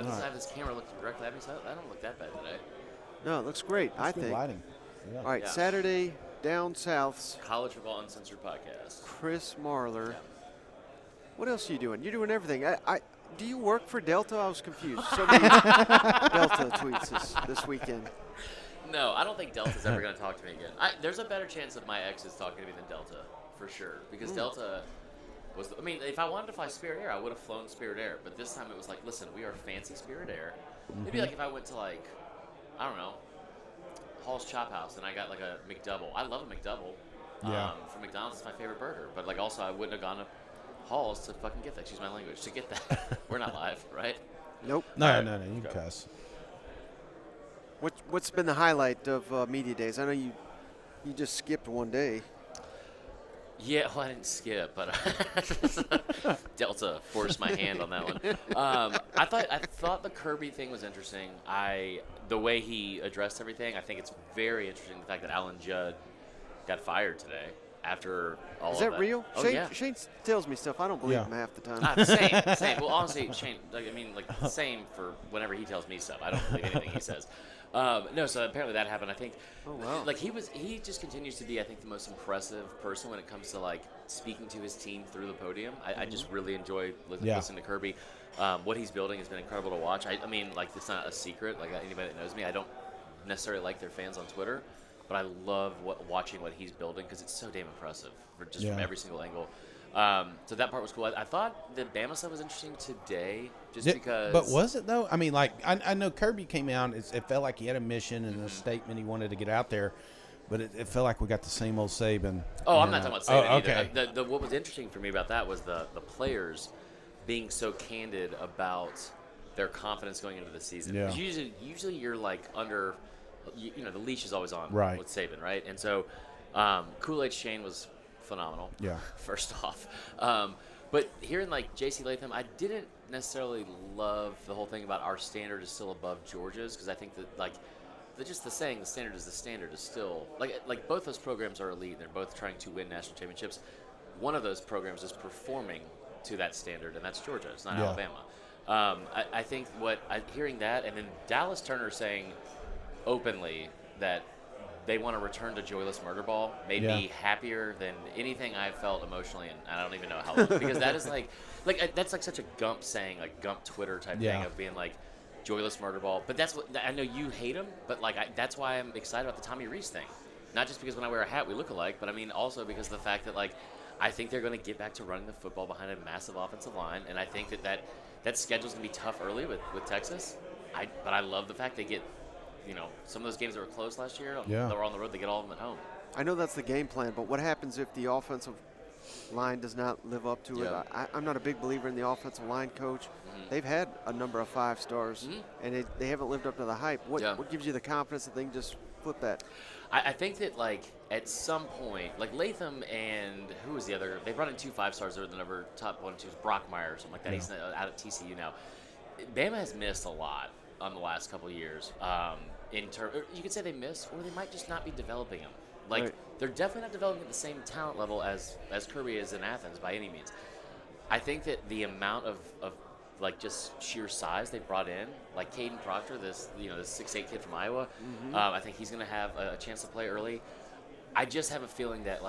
But I have this camera looking directly at me, so I don't look that bad today. No, it looks great, I Good think. lighting. Yeah. All right, Yeah. Saturday, Down South's College Football Uncensored podcast. Chris Marler. Yeah. What else are you doing? You're doing everything. Do you work for Delta? I was confused. So many Delta tweets this weekend. No, I don't think Delta's ever going to talk to me again. There's a better chance of my exes talking to me than Delta, for sure. Because Delta was, if I wanted to fly Spirit Air, I would have flown Spirit Air. But this time it was like, listen, we are fancy Spirit Air. It'd be like if I went to, like, I don't know, Hall's Chop House and I got, like, a McDouble. I love a McDouble. Yeah. From McDonald's, it's my favorite burger. But, like, also I wouldn't have gone to Hall's to fucking get that. Excuse my language. To get that. We're not live, right? Nope. No, you can cuss. What's been the highlight of media days? I know you just skipped one day. Yeah, well, I didn't skip, but Delta forced my hand on that one. I thought the Kirby thing was interesting. The way he addressed everything, I think it's very interesting. The fact that Alan Judd got fired today after all of that. Is that real? Oh, Shane, yeah. Shane tells me stuff. I don't believe him half the time. Same. Well, honestly, Shane, same for whenever he tells me stuff. I don't believe anything he says. No, so apparently that happened. I think, he just continues to be, I think, the most impressive person when it comes to, like, speaking to his team through the podium. I just really enjoy listening to Kirby. What he's building has been incredible to watch. I mean, like, it's not a secret. Like, anybody that knows me, I don't necessarily like their fans on Twitter, but I love watching what he's building because it's so damn impressive from every single angle. So that part was cool. I thought the Bama stuff was interesting today because... But was it, though? I mean, like, I know Kirby came out. It felt like he had a mission and a statement he wanted to get out there, but it felt like we got the same old Saban. Oh, I'm not talking about Saban okay. either. What was interesting for me about that was the players being so candid about their confidence going into the season. Yeah. 'Cause usually you're, like, under... the leash is always on with Saban, right? And so Kool-Aid Shane was phenomenal. Yeah. First off, but hearing like J.C. Latham, I didn't necessarily love the whole thing about our standard is still above Georgia's because I think that just the saying the standard is still like both those programs are elite. They're both trying to win national championships. One of those programs is performing to that standard, and that's Georgia. It's not Alabama. I think hearing that, and then Dallas Turner saying openly that they want to return to joyless murder ball made me happier than anything I've felt emotionally, and I don't even know how long. Because that is that's like such a Gump saying, like Gump Twitter type thing of being like joyless murder ball. But that's what I know you hate him, but that's why I'm excited about the Tommy Rees thing. Not just because when I wear a hat we look alike, but I mean also because of the fact that I think they're going to get back to running the football behind a massive offensive line, and I think that schedule's going to be tough early with Texas. But I love the fact they get. Some of those games that were close last year, that were on the road, they get all of them at home. I know that's the game plan, but what happens if the offensive line does not live up to it? I'm not a big believer in the offensive line coach. They've had a number of 5 stars, and they haven't lived up to the hype. What gives you the confidence that they can just flip that? I think that, at some point, Latham and who was the other? They brought in 2 5-stars. They were the top 1 and 2 was Brockmeyer or something like that. He's out at TCU now. Bama has missed a lot on the last couple of years. You could say they miss, or they might just not be developing them. They're definitely not developing at the same talent level as Kirby is in Athens by any means. I think that the amount of just sheer size they brought in, like Caden Proctor, this 6'8" kid from Iowa, I think he's going to have a chance to play early. I just have a feeling that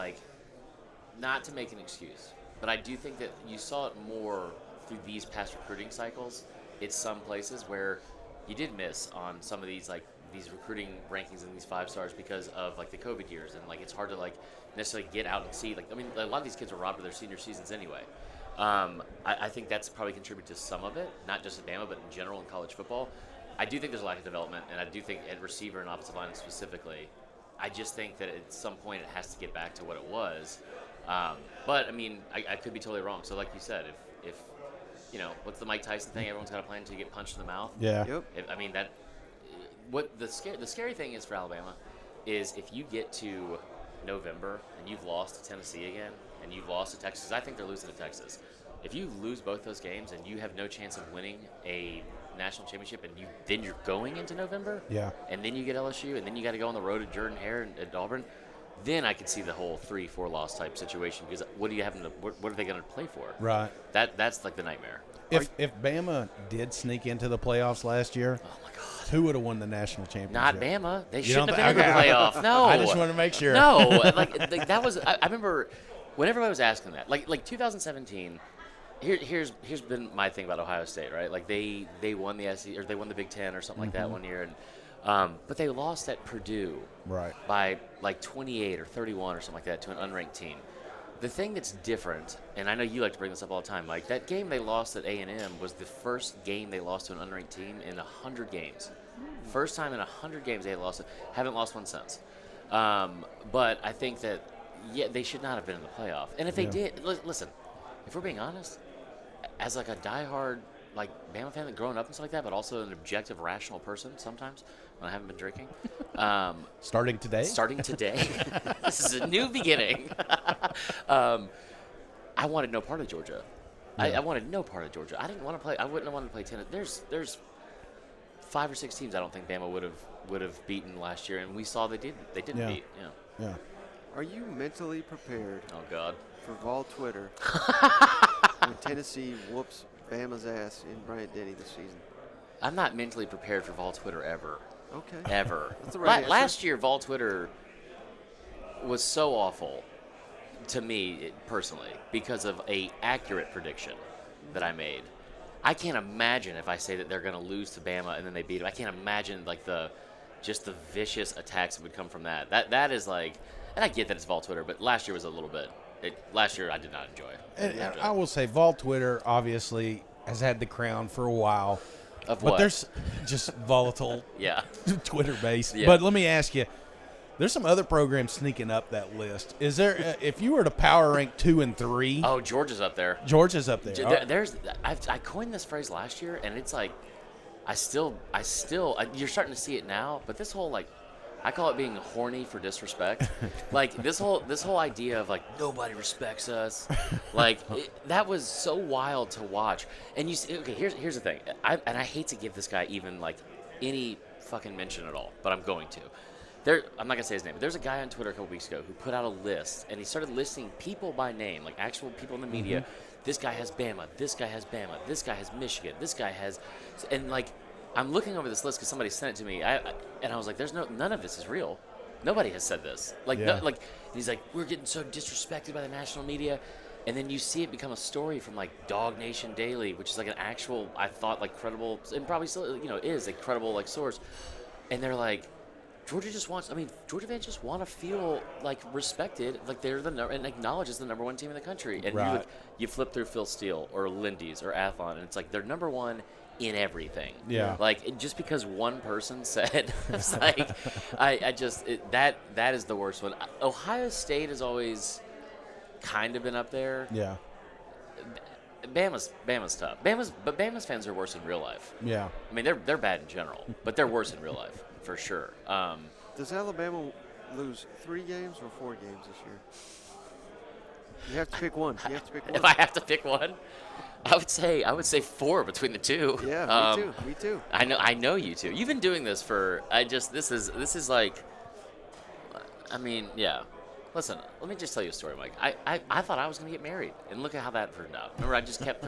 not to make an excuse, but I do think that you saw it more through these past recruiting cycles. It's some places where you did miss on some of these these recruiting rankings and these 5-stars because of the COVID years, and it's hard to necessarily get out and see. A lot of these kids were robbed of their senior seasons anyway. I think that's probably contributed to some of it, not just at Bama, but in general in college football. I do think there's a lack of development, and I do think at receiver and offensive line specifically, I just think that at some point it has to get back to what it was. But I mean, I could be totally wrong. So like you said, if what's the Mike Tyson thing? Everyone's got a plan to get punched in the mouth. Yeah. Yep. What the scary thing is for Alabama is if you get to November and you've lost to Tennessee again and you've lost to Texas. I think they're losing to Texas. If you lose both those games and you have no chance of winning a national championship, and then you're going into November, yeah, and then you get LSU, and then you got to go on the road to Jordan Hare and at Auburn. then I could see the whole 3-4 loss type situation because what do you have them to, what are they going to play for? Right. That's like the nightmare. If Bama did sneak into the playoffs last year, Oh my God. who would have won the national championship? Not Bama. They You shouldn't don't have been in the okay. playoff. No. I just want to make sure. No, like that was. I remember when everybody was asking that. Like 2017. Here's been my thing about Ohio State, right? Like they won the SEC or they won the Big Ten or something like that one year, and but they lost at Purdue Right. by like 28 or 31 or something like that to an unranked team. The thing that's different, and I know you like to bring this up all the time, Mike, that game they lost at A&M was the first game they lost to an unranked team in 100 games. First time in 100 games they had lost it. Haven't lost one since. But I think that, yeah, they should not have been in the playoff. And if they did, listen, if we're being honest, as like a diehard like Bama fan, growing up and stuff like that, but also an objective, rational person sometimes when I haven't been drinking. Starting today? Starting today. This is a new beginning. I wanted no part of Georgia. I wanted no part of Georgia. I didn't want to play. I wouldn't have wanted to play tennis. There's 5 or 6 teams I don't think Bama would have beaten last year, and we saw they didn't beat. Yeah. Yeah. Are you mentally prepared Oh God. for Vol Twitter when Tennessee whoops Bama's ass in Bryant-Denny this season? I'm not mentally prepared for Vol Twitter ever. Okay. Ever. That's the right answer. Last year, Vol Twitter was so awful to me personally because of a accurate prediction that I made. I can't imagine if I say that they're going to lose to Bama and then they beat them. I can't imagine like the vicious attacks that would come from that. That is like, and I get that it's Vol Twitter, but last year was a little bit. Last year I did not enjoy. And I will say, Vol Twitter obviously has had the crown for a while. Of But what? there's just volatile Yeah. Twitter base. Yeah. But let me ask you, there's some other programs sneaking up that list. Is there, if you were to power rank 2 and 3, Oh, Georgia's up there. Georgia's up there. I coined this phrase last year, and it's like, you're starting to see it now. But this whole like, I call it being horny for disrespect. Like this whole idea of like nobody respects us, like that was so wild to watch. And you see, okay, here's the thing. I hate to give this guy even like any fucking mention at all, but I'm going to. I'm not gonna say his name, but there's a guy on Twitter a couple weeks ago who put out a list, and he started listing people by name, like actual people in the media. This guy has Bama. This guy has Bama. This guy has Michigan. This guy has, and like, I'm looking over this list because somebody sent it to me, and I was like, none of this is real. Nobody has said this. Like, Yeah. and he's like, we're getting so disrespected by the national media, and then you see it become a story from like Dog Nation Daily, which is like an actual, I thought like credible, and probably still, is a credible like source, and they're like, Georgia fans just want to feel like respected, like they're and acknowledged as the number one team in the country. And Right. you flip through Phil Steele or Lindy's or Athlon, and it's like they're number one in everything. Yeah. Like just because one person said, it's like that is the worst one. Ohio State has always kind of been up there. Yeah. Bama's tough. But Bama's fans are worse in real life. Yeah. I mean, they're bad in general, but they're worse in real life for sure. Does Alabama lose 3 games or 4 games this year? You have to pick one. If I have to pick one, I would say 4 between the two. Yeah, me too. I know you two. You've been doing this for. This is like. I mean, yeah. Listen, let me just tell you a story, Mike. I thought I was going to get married, and look at how that turned out. Remember, I just kept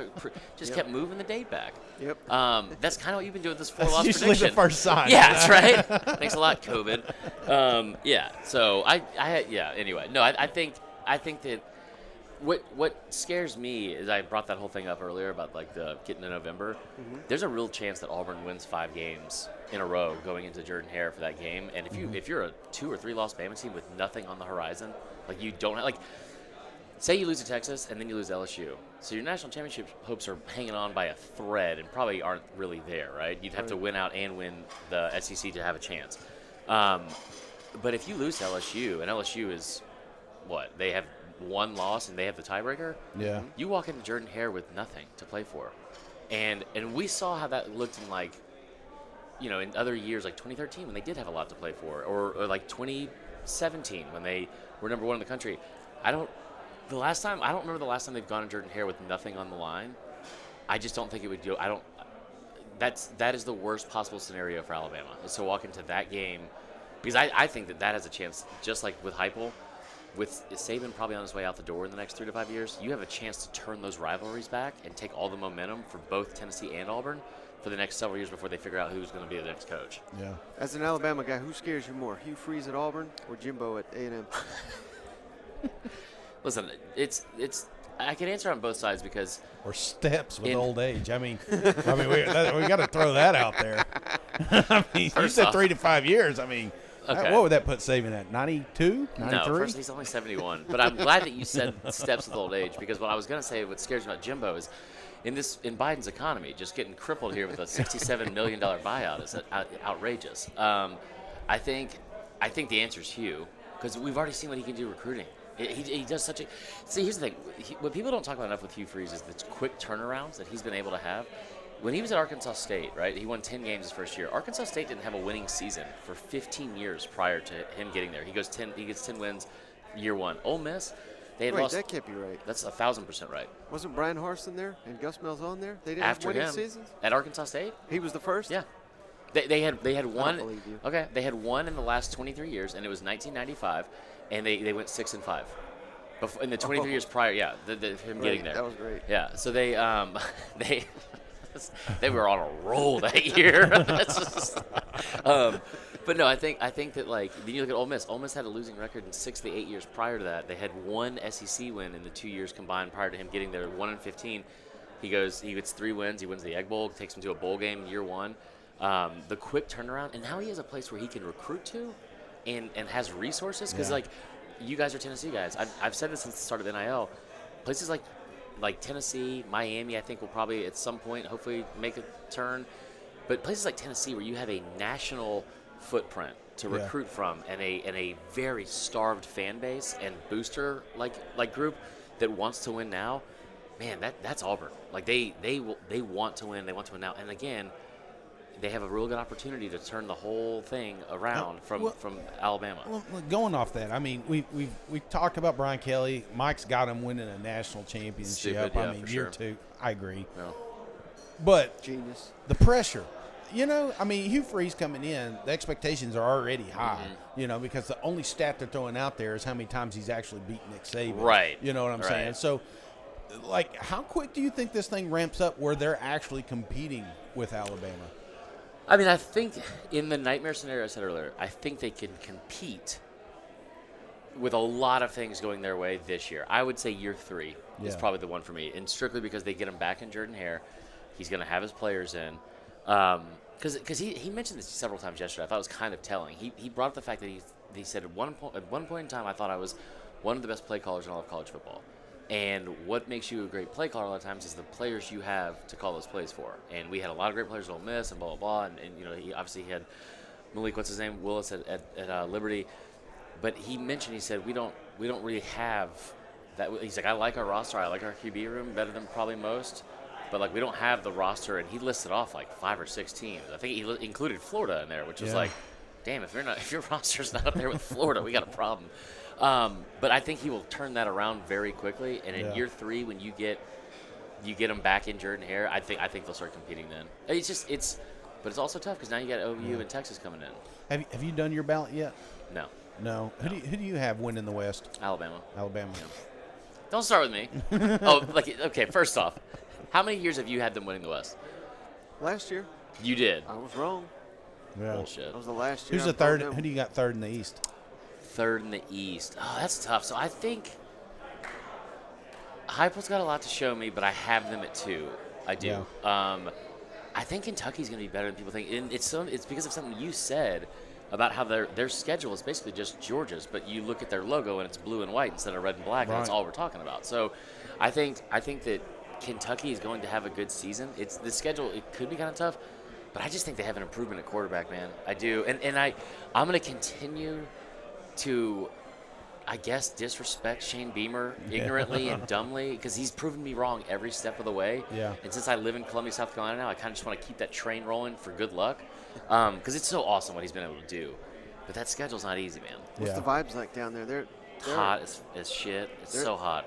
kept moving the date back. Yep. That's kind of what you've been doing with this That's 4-loss usually prediction. the first sign. Yeah, that's right. Thanks a lot, COVID. Yeah. So Anyway, no, I think that what scares me is I brought that whole thing up earlier about like the getting to November. There's a real chance that Auburn wins 5 games in a row going into Jordan Hare for that game. And if you're a 2 or 3 loss Bama team with nothing on the horizon, like you don't have, like, say you lose to Texas and then you lose to LSU, so your national championship hopes are hanging on by a thread and probably aren't really there, right? You'd have to win out and win the SEC to have a chance. But if you lose to LSU, and LSU is what, they have 1 loss and they have the tiebreaker. Yeah. You walk into Jordan Hare with nothing to play for, and we saw how that looked in like, in other years like 2013 when they did have a lot to play for, or like 2017 when they were number 1 in the country. I don't remember the last time they've gone to Jordan Hare with nothing on the line. I just don't think it would do. That is the worst possible scenario for Alabama, is to walk into that game Because I think that has a chance, just like with Heupel, with Saban probably on his way out the door in the next 3 to 5 years, you have a chance to turn those rivalries back and take all the momentum for both Tennessee and Auburn for the next several years before they figure out who's going to be the next coach. Yeah. As an Alabama guy, who scares you more, Hugh Freeze at Auburn or Jimbo at A&M? Listen, it's I can answer on both sides because Or steps with old age. I mean, we got to throw that out there. I mean, you First said off- 3 to 5 years. I mean, Okay. what would that put Saban at? 92, 93? no, first he's only 71. But I'm glad that you said steps with old age, because what I was going to say, what scares me about Jimbo is in Biden's economy, just getting crippled here with a $67 million buyout is outrageous. I think the answer is Hugh, because we've already seen what he can do recruiting. He does such a – see, here's the thing. What people don't talk about enough with Hugh Freeze is the quick turnarounds that he's been able to have. When he was at Arkansas State, right, he won 10 games his first year. Arkansas State didn't have a winning season for 15 years prior to him getting there. He gets 10 wins year one. Ole Miss, they had Wait, lost – that can't be right. that's 1,000% right. Wasn't Brian Harsin there and Gus Malzahn there? They didn't After have winning him, seasons? at Arkansas State? He was the first? Yeah. They had one. believe you. Okay, they had one in the last 23 years, and it was 1995, and they went 6-5. In the 23 years prior, yeah, him getting there. That was great. Yeah, so they they were on a roll that year. That's just, but no, I think that, like, then you look at Ole Miss. Ole Miss had a losing record in 6 of the 8 years prior to that. They had one SEC win in the 2 years combined prior to him getting there. 1-15. He gets 3 wins. He wins the Egg Bowl, takes him to a bowl game in year one. The quick turnaround, and now he has a place where he can recruit to, and has resources. Because like, you guys are Tennessee guys. I've said this since the start of NIL. Places like Tennessee, Miami, I think will probably at some point hopefully make a turn. But places like Tennessee, where you have a national footprint to recruit from, and a very starved fan base and booster like group that wants to win now, man, that's Auburn. Like they want to win. They want to win now. And again, they have a real good opportunity to turn the whole thing around from Alabama. Well, going off that, I mean, we've talked about Brian Kelly. Mike's got him winning a national championship. Stupid, yeah, I mean, for year sure. 2. I agree. Yeah. But Genius. the pressure, I mean, Hugh Freeze coming in, the expectations are already high, because the only stat they're throwing out there is how many times he's actually beaten Nick Saban. Right. You know what I'm Right. saying? So, like, how quick do you think this thing ramps up where they're actually competing with Alabama? I mean, I think in the nightmare scenario I said earlier, I think they can compete with a lot of things going their way this year. I would say year 3 is probably the one for me, and strictly because they get him back in Jordan-Hare. He's going to have his players in. Because he mentioned this several times yesterday. I thought it was kind of telling. He brought up the fact that he said at one point in time, I thought I was one of the best play callers in all of college football. And what makes you a great play caller a lot of times is the players you have to call those plays for. And we had a lot of great players at Ole Miss and blah, blah, blah. And he obviously had Malik, Willis at Liberty. But he said, we don't really have that. He's like, I like our roster. I like our QB room better than probably most. But, like, we don't have the roster. And he listed off, like, 5 or 6 teams. I think he included Florida in there, which was like, damn, if your roster's not up there with Florida, we got a problem. But I think he will turn that around very quickly. And in year 3, when you get him back in Jordan-Hare, I think they'll start competing then. But it's also tough because now you got OU and Texas coming in. Have you done your ballot yet? No. No. Who do you have winning the West? Alabama. Alabama. Yeah. Don't start with me. Okay. First off, how many years have you had them winning the West? Last year, You did. I was wrong. Yeah. Bullshit. That was the last year. Who's I the third? told them. Who do you got third in the East? Third in the East. Oh, that's tough. So I think Heupel's got a lot to show me, but I have them at 2. I do. Yeah. I think Kentucky's going to be better than people think. And it's because of something you said about how their schedule is basically just Georgia's, but you look at their logo and it's blue and white instead of red and black, and that's all we're talking about. So I think that Kentucky is going to have a good season. It's the schedule. It could be kind of tough, but I just think they have an improvement at quarterback, man. I do. And I'm going to continue to, I guess, disrespect Shane Beamer ignorantly and dumbly because he's proven me wrong every step of the way. Yeah. And since I live in Columbia, South Carolina now, I kind of just want to keep that train rolling for good luck because it's so awesome what he's been able to do. But that schedule's not easy, man. What's the vibes like down there? They're Hot as shit. It's so hot.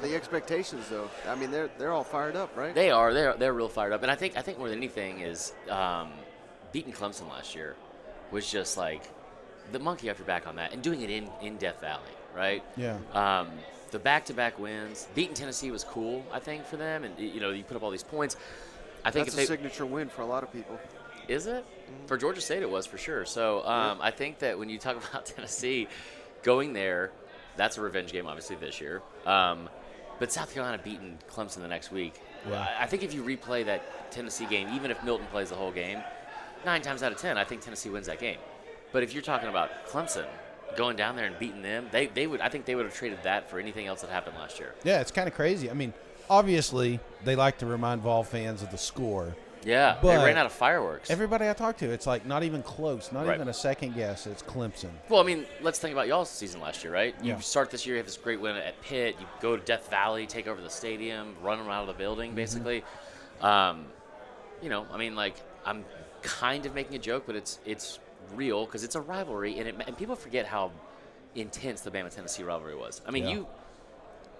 the expectations, though. I mean, they're all fired up, right? They are. They're real fired up. And I think more than anything is beating Clemson last year was just like the monkey off your back on that, and doing it in Death Valley, right? Yeah. The back-to-back wins, beating Tennessee was cool, I think, for them, and you put up all these points. I think That's a signature win for a lot of people. Is it? For Georgia State, it was for sure. So I think that when you talk about Tennessee going there, that's a revenge game, obviously, this year. But South Carolina beating Clemson the next week. Yeah. I think if you replay that Tennessee game, even if Milton plays the whole game, 9 times out of 10, I think Tennessee wins that game. But if you're talking about Clemson going down there and beating them, I think they would have traded that for anything else that happened last year. Yeah, it's kind of crazy. I mean, obviously, they like to remind Vol fans of the score. Yeah, But they ran out of fireworks. Everybody I talk to, it's like not even close, not Right. even a second guess. It's Clemson. Well, I mean, let's think about y'all's season last year, right? You Yeah. start this year, you have this great win at Pitt. You go to Death Valley, take over the stadium, run them out of the building, basically. I mean, like, I'm kind of making a joke, but it's real because it's a rivalry, and people forget how intense the Bama-Tennessee rivalry was. I mean, Yeah.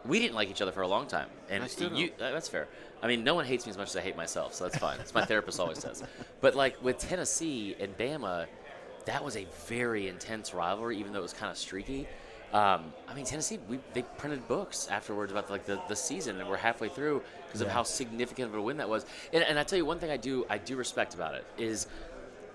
we didn't like each other for a long time, and I still that's fair. I mean, no one hates me as much as I hate myself, so that's fine. It's my therapist always says. But like with Tennessee and Bama, that was a very intense rivalry, even though it was kind of streaky. I mean, Tennessee, they printed books afterwards about the season, and we're halfway through because of how significant of a win that was. And I tell you one thing I do respect about it is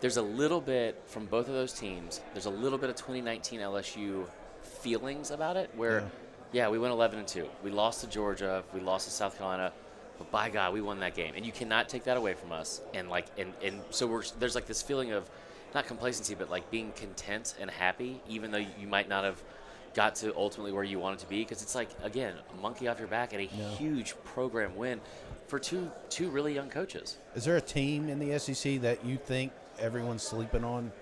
there's a little bit from both of those teams. There's a little bit of 2019 LSU feelings about it where. Yeah, we went 11-2. We lost to Georgia. We lost to South Carolina. But by God, we won that game, and you cannot take that away from us. And so there's like this feeling of not complacency, but like being content and happy, even though you might not have got to ultimately where you wanted to be. Because it's like again, a monkey off your back and a huge program win for two really young coaches. Is there a team in the SEC that you think everyone's sleeping on?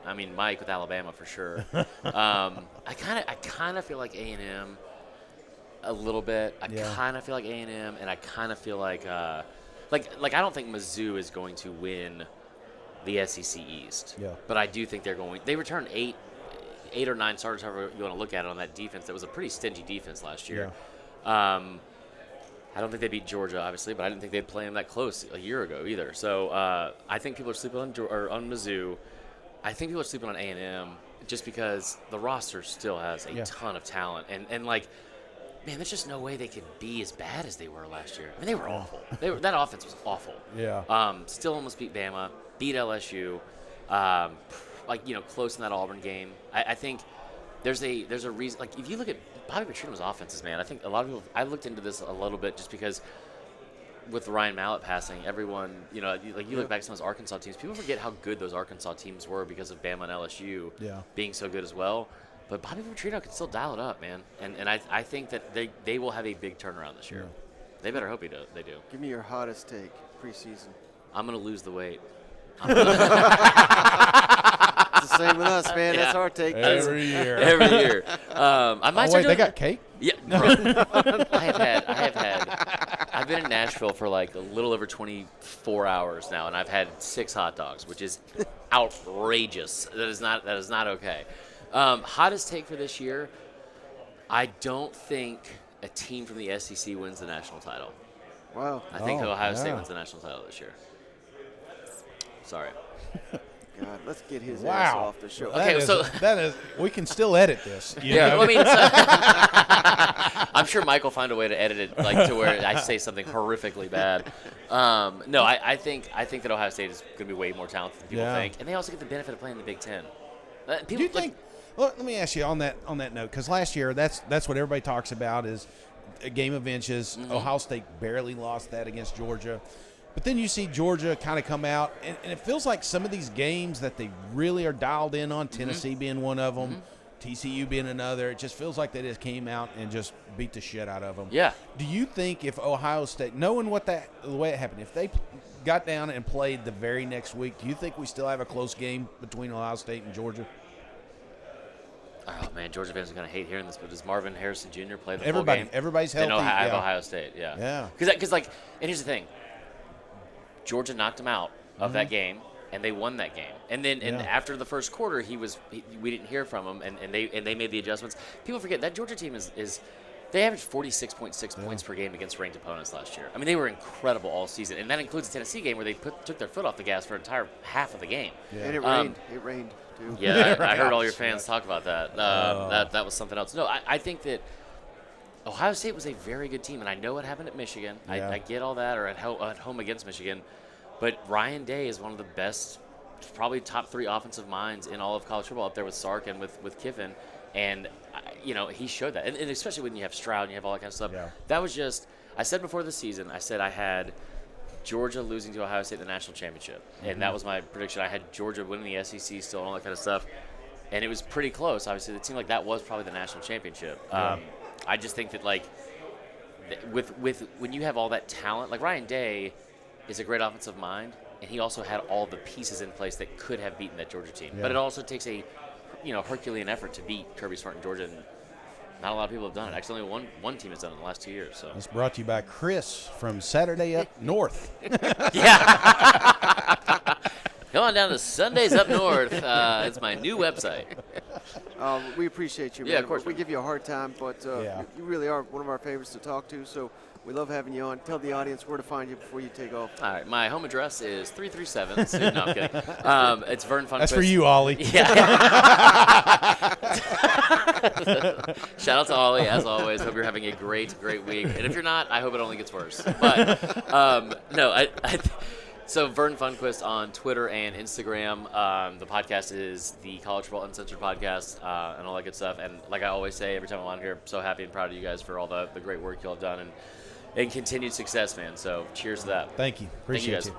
I mean, Mike with Alabama for sure. I kind of feel like A&M a little bit. I kind of feel like A&M, and I kind of feel like I don't think Mizzou is going to win the SEC East. Yeah. But I do think they're going. They returned eight or nine starters, however you want to look at it, on that defense. That was a pretty stingy defense last year. Yeah. I don't think they beat Georgia, obviously, but I didn't think they'd play them that close a year ago either. So I think people are sleeping on Mizzou. I think people are sleeping on A&M just because the roster still has a ton of talent. And like, man, there's just no way they could be as bad as they were last year. I mean, they were awful. That offense was awful. Yeah. Still almost beat Bama, beat LSU, close in that Auburn game. I think there's a reason. Like, if you look at Bobby Petrino's offenses, man, I think a lot of people – I looked into this a little bit just because – with Ryan Mallett passing, everyone, you look back at some of those Arkansas teams, people forget how good those Arkansas teams were because of Bama and LSU being so good as well. But Bobby Petrino can still dial it up, man. And I think that they will have a big turnaround this year. Yeah. They better hope they do. Give me your hottest take preseason. I'm going to lose the weight. It's the same with us, man. That's our take. Every year. Every year. I might start they doing- got cake? Yeah, bro. I've been in Nashville for like a little over 24 hours now, and I've had 6 hot dogs, which is outrageous. That is not okay. Hottest take for this year, I don't think a team from the SEC wins the national title. Wow. I think Ohio State yeah. wins the national title this year. Sorry. God, let's get his Wow. ass off the show. Okay, that is. We can still edit this. you Yeah, know? well, I mean, I'm sure Mike will find a way to edit it like to where I say something horrifically bad. No, I think that Ohio State is going to be way more talented than people think, and they also get the benefit of playing the Big Ten. Do you think? Well, let me ask you on that note, because last year that's what everybody talks about is a game of inches. Mm-hmm. Ohio State barely lost that against Georgia. But then you see Georgia kind of come out, and it feels like some of these games that they really are dialed in on, Tennessee being one of them, TCU being another, it just feels like they just came out and just beat the shit out of them. Yeah. Do you think if Ohio State, knowing the way it happened, if they got down and played the very next week, do you think we still have a close game between Ohio State and Georgia? Oh, man, Georgia fans are going to hate hearing this, but does Marvin Harrison Jr. play the full game? Everybody's healthy. Then I have yeah. Ohio State, yeah. Yeah. Because, and here's the thing. Georgia knocked him out of that game, and they won that game. And then after the first quarter, we didn't hear from him, and they made the adjustments. People forget that Georgia team is They averaged 46.6 points per game against ranked opponents last year. I mean, they were incredible all season, and that includes the Tennessee game where they took their foot off the gas for an entire half of the game. Yeah. And it rained. It rained too. Yeah, I heard all your fans talk about that. That was something else. No, I think that Ohio State was a very good team, and I know what happened at Michigan. Yeah. I get all that, or at home against Michigan, but Ryan Day is one of the best, probably top 3 offensive minds in all of college football, up there with Sark and with Kiffin. And, he showed that. And especially when you have Stroud and you have all that kind of stuff. Yeah. That was just – I said before the season, I said I had Georgia losing to Ohio State in the national championship. And that was my prediction. I had Georgia winning the SEC still and all that kind of stuff. And it was pretty close. Obviously, it seemed like that was probably the national championship. Yeah. I just think that, with when you have all that talent – like Ryan Day is a great offensive mind, and he also had all the pieces in place that could have beaten that Georgia team. Yeah. But it also takes a Herculean effort to beat Kirby Smart in Georgia, and not a lot of people have done it. Actually, only one team has done it in the last 2 years. So It's brought to you by Chris from Saturday Up North. yeah, come on down to Sundays Up North. It's my new website. We appreciate you, man. Yeah, of course, We man. give you a hard time, but you really are one of our favorites to talk to, so we love having you on. Tell the audience where to find you before you take off. All right, my home address is 337. No, I'm kidding. It's Vern Funquist. That's for you, Ollie. Yeah. Shout out to Ollie, as always. Hope you're having a great week. And if you're not, I hope it only gets worse. But no, so Vern Funquist on Twitter and Instagram. The podcast is the College Football Uncensored podcast and all that good stuff. And like I always say, every time I'm on here, I'm so happy and proud of you guys for all the great work you all have done and continued success, man. So cheers to that. Thank you. Appreciate guys. you.